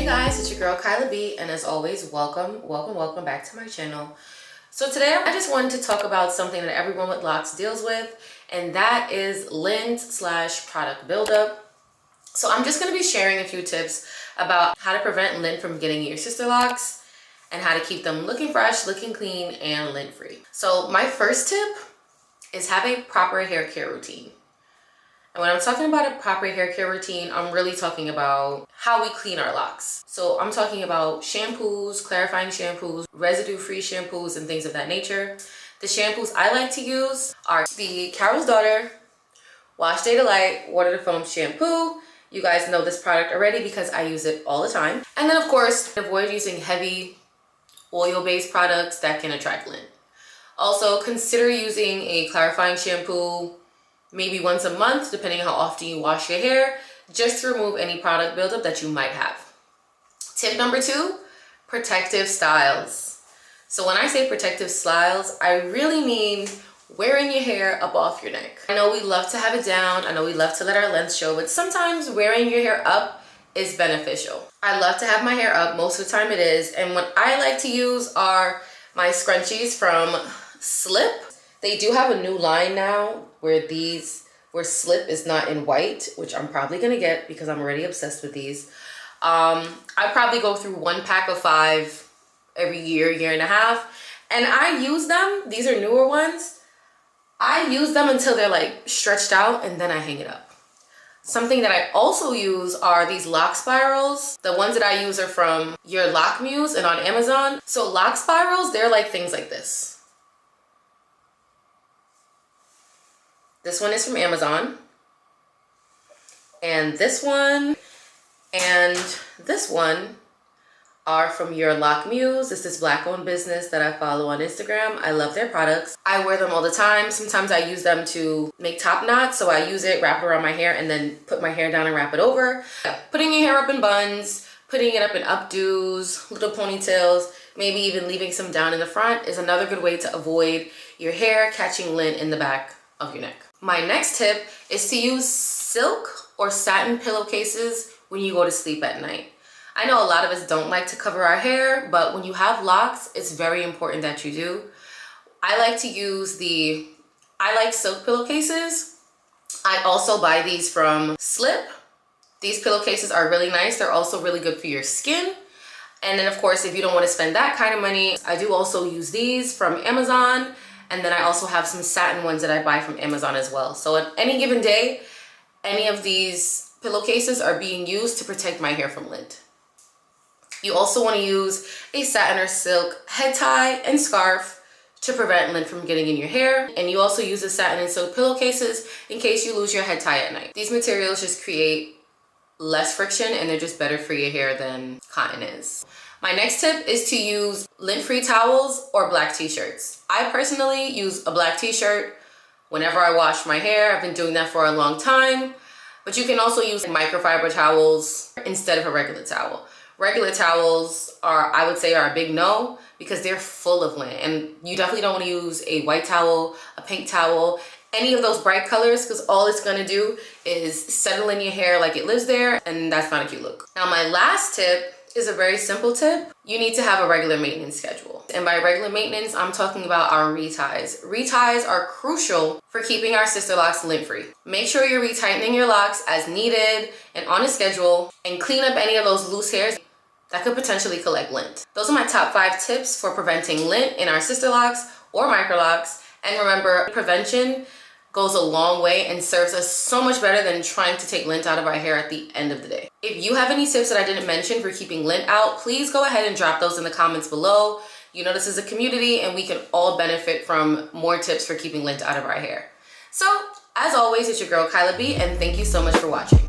guys, it's your girl Kyla B, and as always, welcome back to my channel. So today I just wanted to talk about something that everyone with locks deals with, and that is lint / product buildup. So I'm just going to be sharing a few tips about how to prevent lint from getting in your Sisterlocks and how to keep them looking fresh, looking clean, and lint free. So my first tip is have a proper hair care routine. And when I'm talking about a proper hair care routine, I'm really talking about how we clean our locks. So I'm talking about shampoos, clarifying shampoos, residue-free shampoos, and things of that nature. The shampoos I like to use are the Carol's Daughter Wash Day Delight Water to Foam Shampoo. You guys know this product already because I use it all the time. And then of course, avoid using heavy oil-based products that can attract lint. Also, consider using a clarifying shampoo maybe once a month, depending on how often you wash your hair, just to remove any product buildup that you might have. Tip number 2, protective styles. So when I say protective styles, I really mean wearing your hair up off your neck. I know we love to have it down. I know we love to let our length show, but sometimes wearing your hair up is beneficial. I love to have my hair up. Most of the time it is. And what I like to use are my scrunchies from Slip. They do have a new line now where Slip is not in white, which I'm probably gonna get because I'm already obsessed with these. I probably go through 1 pack of 5 every year and a half, and I use them. These are newer ones. I use them until they're like stretched out, and then I hang it up. Something that I also use are these lock spirals. The ones that I use are from Your Lock Muse and on Amazon. So lock spirals, they're like things like this. This one is from Amazon, and this one and this one are from Your Lock Muse. This is Black-owned business that I follow on Instagram. I love their products. I wear them all the time. Sometimes I use them to make top knots, so I use it, wrap it around my hair, and then put my hair down and wrap it over. Putting your hair up in buns, putting it up in updos, little ponytails, maybe even leaving some down in the front is another good way to avoid your hair catching lint in the back of your neck. My next tip is to use silk or satin pillowcases when you go to sleep at night. I know a lot of us don't like to cover our hair, but when you have locks, it's very important that you do. I like to use I like silk pillowcases. I also buy these from Slip. These pillowcases are really nice. They're also really good for your skin. And then of course, if you don't want to spend that kind of money, I do also use these from Amazon. And then I also have some satin ones that I buy from Amazon as well. So at any given day, any of these pillowcases are being used to protect my hair from lint. You also want to use a satin or silk head tie and scarf to prevent lint from getting in your hair. And you also use the satin and silk pillowcases in case you lose your head tie at night. These materials just create less friction, and they're just better for your hair than cotton is. My next tip is to use lint-free towels or black t-shirts. I personally use a black t-shirt whenever I wash my hair. I've been doing that for a long time. But you can also use microfiber towels instead of a regular towel. Regular towels I would say are a big no because they're full of lint. And you definitely don't want to use a white towel, a pink towel, any of those bright colors, because all it's going to do is settle in your hair like it lives there, and that's not a cute look. Now my last tip is a very simple tip. You need to have a regular maintenance schedule. And by regular maintenance, I'm talking about our reties. Reties are crucial for keeping our Sisterlocks lint-free. Make sure you're retightening your locks as needed and on a schedule, and clean up any of those loose hairs that could potentially collect lint. Those are my top 5 tips for preventing lint in our Sisterlocks or microlocks. And remember, prevention goes a long way and serves us so much better than trying to take lint out of our hair at the end of the day. If you have any tips that I didn't mention for keeping lint out, please go ahead and drop those in the comments below. You know, this is a community and we can all benefit from more tips for keeping lint out of our hair. So, as always, it's your girl Kyla B, and thank you so much for watching.